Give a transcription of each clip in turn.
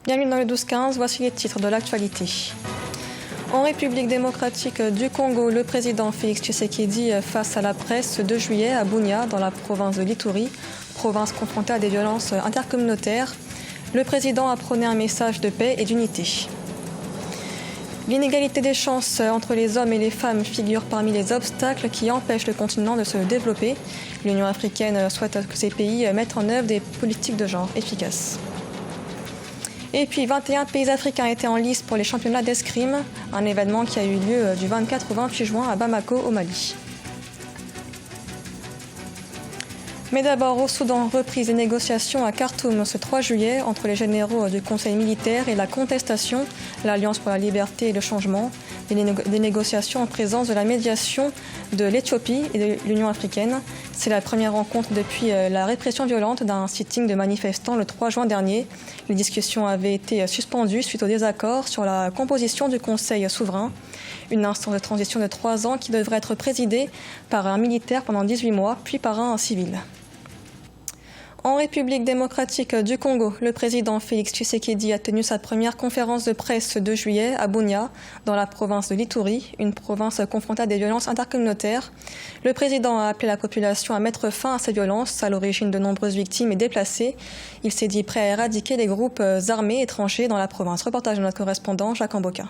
Bienvenue dans le 12-15, voici les titres de l'actualité. En République démocratique du Congo, le président Félix Tshisekedi face à la presse ce 2 juillet à Bunia, dans la province de l'Ituri, province confrontée à des violences intercommunautaires. Le président a prôné un message de paix et d'unité. L'inégalité des chances entre les hommes et les femmes figure parmi les obstacles qui empêchent le continent de se développer. L'Union africaine souhaite que ces pays mettent en œuvre des politiques de genre efficaces. Et puis 21 pays africains étaient en lice pour les championnats d'escrime, un événement qui a eu lieu du 24 au 28 juin à Bamako, au Mali. Mais d'abord au Soudan, reprise des négociations à Khartoum ce 3 juillet entre les généraux du Conseil militaire et la contestation, l'Alliance pour la liberté et le changement, des négociations en présence de la médiation de l'Éthiopie et de l'Union africaine. C'est la première rencontre depuis la répression violente d'un sitting de manifestants le 3 juin dernier. Les discussions avaient été suspendues suite au désaccord sur la composition du Conseil souverain, une instance de transition de 3 ans qui devrait être présidée par un militaire pendant 18 mois, puis par un civil. En République démocratique du Congo, le président Félix Tshisekedi a tenu sa première conférence de presse ce 2 juillet à Bunia, dans la province de l'Ituri, une province confrontée à des violences intercommunautaires. Le président a appelé la population à mettre fin à ces violences, à l'origine de nombreuses victimes et déplacés. Il s'est dit prêt à éradiquer les groupes armés étrangers dans la province. Reportage de notre correspondant Jacques Amboka.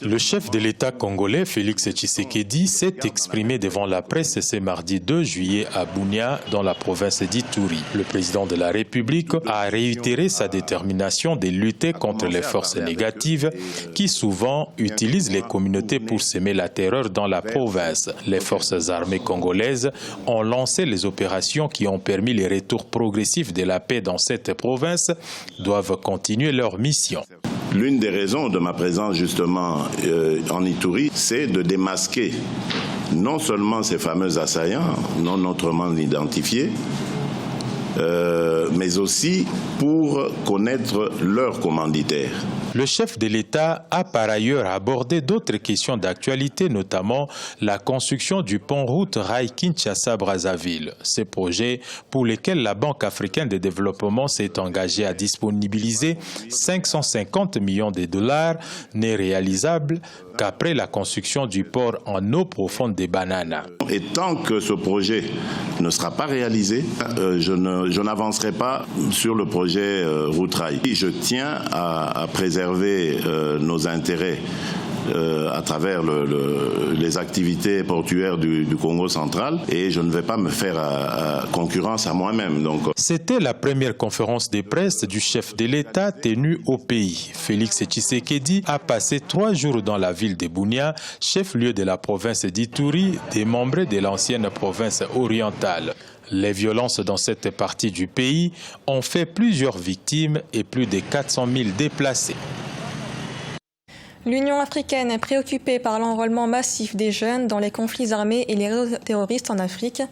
Le chef de l'État congolais, Félix Tshisekedi, s'est exprimé devant la presse ce mardi 2 juillet à Bunia, dans la province d'Ituri. Le président de la République a réitéré sa détermination de lutter contre les forces négatives qui souvent utilisent les communautés pour semer la terreur dans la province. Les forces armées congolaises ont lancé les opérations qui ont permis le retour progressif de la paix dans cette province, doivent continuer leur mission. L'une des raisons de ma présence justement en Ituri, c'est de démasquer non seulement ces fameux assaillants non autrement identifiés, mais aussi pour connaître leurs commanditaires. Le chef de l'État a par ailleurs abordé d'autres questions d'actualité, notamment la construction du pont-route Rail Kinshasa-Brazzaville. Ces projets pour lesquels la Banque africaine de développement s'est engagée à disponibiliser 550 millions de dollars n'est réalisable qu'après la construction du port en eau profonde des Bananas. Et tant que ce projet ne sera pas réalisé, je n'avancerai pas sur le projet route rail. Je tiens à préserver nos intérêts à travers les activités portuaires du Congo central et je ne vais pas me faire concurrence à moi-même. C'était la première conférence de presse du chef de l'État tenue au pays. Félix Tshisekedi a passé 3 jours dans la ville de Bunia, chef-lieu de la province d'Ituri, démembrée de l'ancienne province orientale. Les violences dans cette partie du pays ont fait plusieurs victimes et plus de 400 000 déplacés. L'Union africaine est préoccupée par l'enrôlement massif des jeunes dans les conflits armés et les réseaux terroristes en Afrique.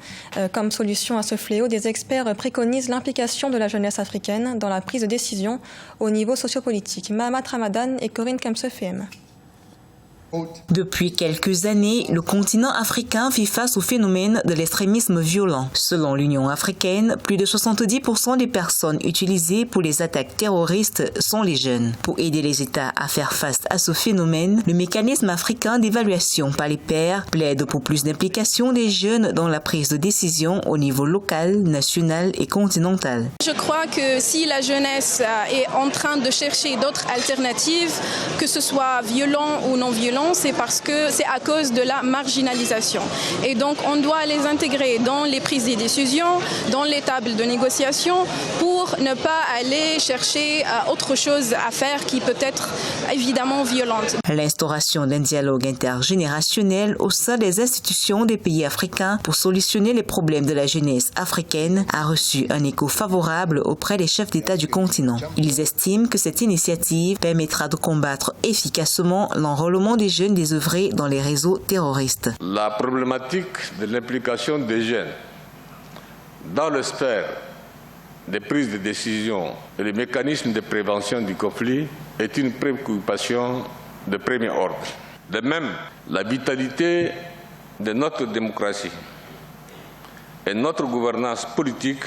Comme solution à ce fléau, des experts préconisent l'implication de la jeunesse africaine dans la prise de décision au niveau sociopolitique. Mahamat Ramadan et Corinne Kamsefem. Depuis quelques années, le continent africain vit face au phénomène de l'extrémisme violent. Selon l'Union africaine, plus de 70% des personnes utilisées pour les attaques terroristes sont les jeunes. Pour aider les États à faire face à ce phénomène, le mécanisme africain d'évaluation par les pairs plaide pour plus d'implication des jeunes dans la prise de décision au niveau local, national et continental. Je crois que si la jeunesse est en train de chercher d'autres alternatives, que ce soit violent ou non violent, c'est parce que c'est à cause de la marginalisation. Et donc on doit les intégrer dans les prises de décision, dans les tables de négociation pour ne pas aller chercher autre chose à faire qui peut être évidemment violente. L'instauration d'un dialogue intergénérationnel au sein des institutions des pays africains pour solutionner les problèmes de la jeunesse africaine a reçu un écho favorable auprès des chefs d'État du continent. Ils estiment que cette initiative permettra de combattre efficacement l'enrôlement des jeunes désœuvrés dans les réseaux terroristes. La problématique de l'implication des jeunes dans le sphère des prises de décision et les mécanismes de prévention du conflit est une préoccupation de premier ordre. De même, la vitalité de notre démocratie et notre gouvernance politique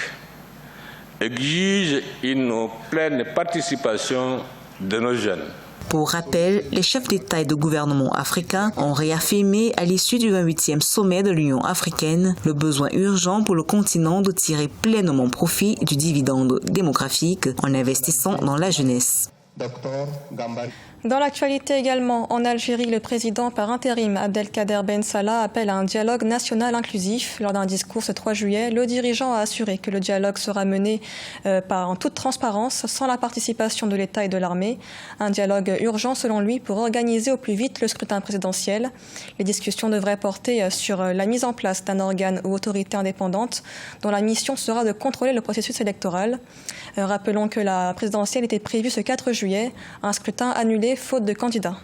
exige une pleine participation de nos jeunes. Pour rappel, les chefs d'État et de gouvernement africains ont réaffirmé à l'issue du 28e sommet de l'Union africaine le besoin urgent pour le continent de tirer pleinement profit du dividende démographique en investissant dans la jeunesse. Dans l'actualité également, en Algérie, le président par intérim Abdelkader Ben Salah appelle à un dialogue national inclusif. Lors d'un discours ce 3 juillet, le dirigeant a assuré que le dialogue sera mené en toute transparence, sans la participation de l'État et de l'armée. Un dialogue urgent selon lui pour organiser au plus vite le scrutin présidentiel. Les discussions devraient porter sur la mise en place d'un organe ou autorité indépendante dont la mission sera de contrôler le processus électoral. Rappelons que la présidentielle était prévue ce 4 juillet, un scrutin annulé faute de candidats.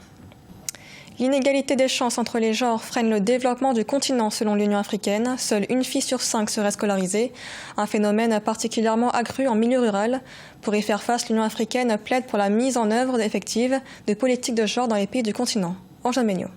L'inégalité des chances entre les genres freine le développement du continent selon l'Union africaine. Seule une fille sur 5 serait scolarisée, un phénomène particulièrement accru en milieu rural. Pour y faire face, l'Union africaine plaide pour la mise en œuvre effective de politiques de genre dans les pays du continent. Angèle Méniot.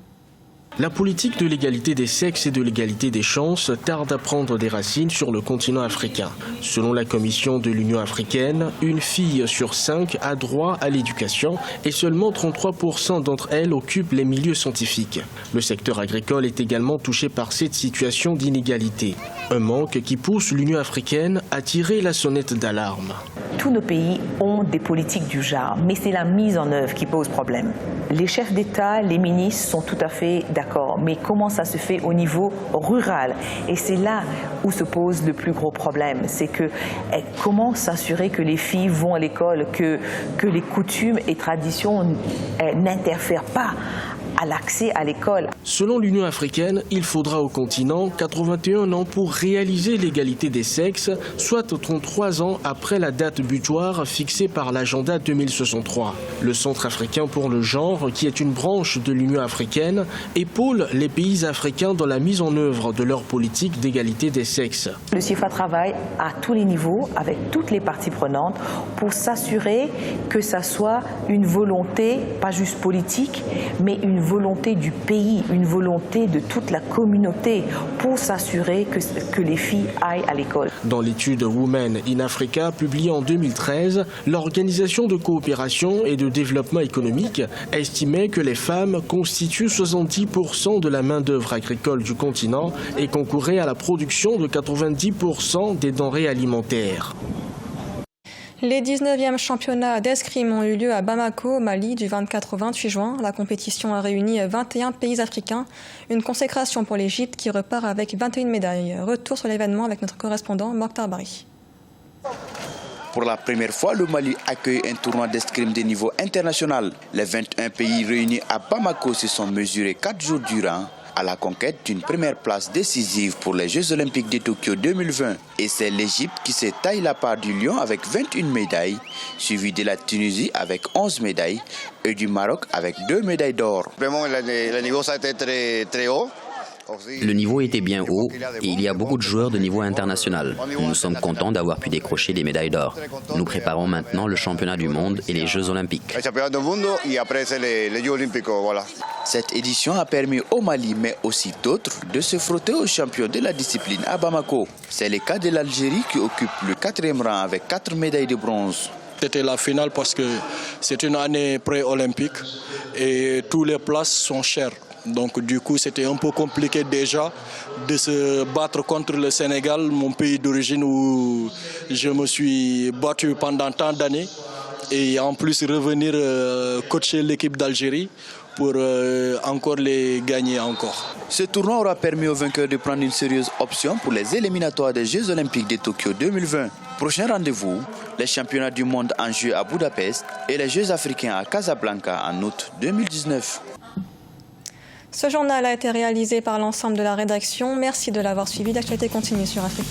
La politique de l'égalité des sexes et de l'égalité des chances tarde à prendre des racines sur le continent africain. Selon la Commission de l'Union africaine, une fille sur 5 a droit à l'éducation et seulement 33% d'entre elles occupent les milieux scientifiques. Le secteur agricole est également touché par cette situation d'inégalité. Un manque qui pousse l'Union africaine à tirer la sonnette d'alarme. Tous nos pays ont des politiques du genre, mais c'est la mise en œuvre qui pose problème. Les chefs d'État, les ministres sont tout à fait d'accord, mais comment ça se fait au niveau rural? Et c'est là où se pose le plus gros problème. C'est que comment s'assurer que les filles vont à l'école, que les coutumes et traditions n'interfèrent pas à l'accès à l'école. Selon l'Union africaine, il faudra au continent 81 ans pour réaliser l'égalité des sexes, soit 33 ans après la date butoir fixée par l'agenda 2063. Le Centre africain pour le genre, qui est une branche de l'Union africaine, épaule les pays africains dans la mise en œuvre de leur politique d'égalité des sexes. Le CIFA travaille à tous les niveaux, avec toutes les parties prenantes, pour s'assurer que ça soit une volonté, pas juste politique, mais une volonté du pays, une volonté de toute la communauté pour s'assurer que les filles aillent à l'école. Dans l'étude Women in Africa publiée en 2013, l'Organisation de coopération et de développement économique estimait que les femmes constituent 70% de la main-d'œuvre agricole du continent et concouraient à la production de 90% des denrées alimentaires. Les 19e championnats d'escrime ont eu lieu à Bamako, au Mali, du 24 au 28 juin. La compétition a réuni 21 pays africains. Une consécration pour l'Égypte qui repart avec 21 médailles. Retour sur l'événement avec notre correspondant Mokhtar Bari. Pour la première fois, le Mali accueille un tournoi d'escrime de niveau international. Les 21 pays réunis à Bamako se sont mesurés 4 jours durant à la conquête d'une première place décisive pour les Jeux Olympiques de Tokyo 2020. Et c'est l'Égypte qui se taille la part du lion avec 21 médailles, suivi de la Tunisie avec 11 médailles et du Maroc avec 2 médailles d'or. Vraiment, le niveau ça a été très haut. Le niveau était bien haut et il y a beaucoup de joueurs de niveau international. Nous sommes contents d'avoir pu décrocher des médailles d'or. Nous préparons maintenant le championnat du monde et les Jeux olympiques. Cette édition a permis au Mali, mais aussi d'autres, de se frotter aux champions de la discipline à Bamako. C'est le cas de l'Algérie qui occupe le 4e rang avec 4 médailles de bronze. C'était la finale parce que c'est une année pré-olympique et toutes les places sont chères. Donc du coup, c'était un peu compliqué déjà de se battre contre le Sénégal, mon pays d'origine où je me suis battu pendant tant d'années. Et en plus revenir coacher l'équipe d'Algérie pour encore les gagner encore. Ce tournoi aura permis aux vainqueurs de prendre une sérieuse option pour les éliminatoires des Jeux Olympiques de Tokyo 2020. Prochain rendez-vous, les championnats du monde en jeu à Budapest et les Jeux africains à Casablanca en août 2019. Ce journal a été réalisé par l'ensemble de la rédaction. Merci de l'avoir suivi. L'actualité continue sur Afrique.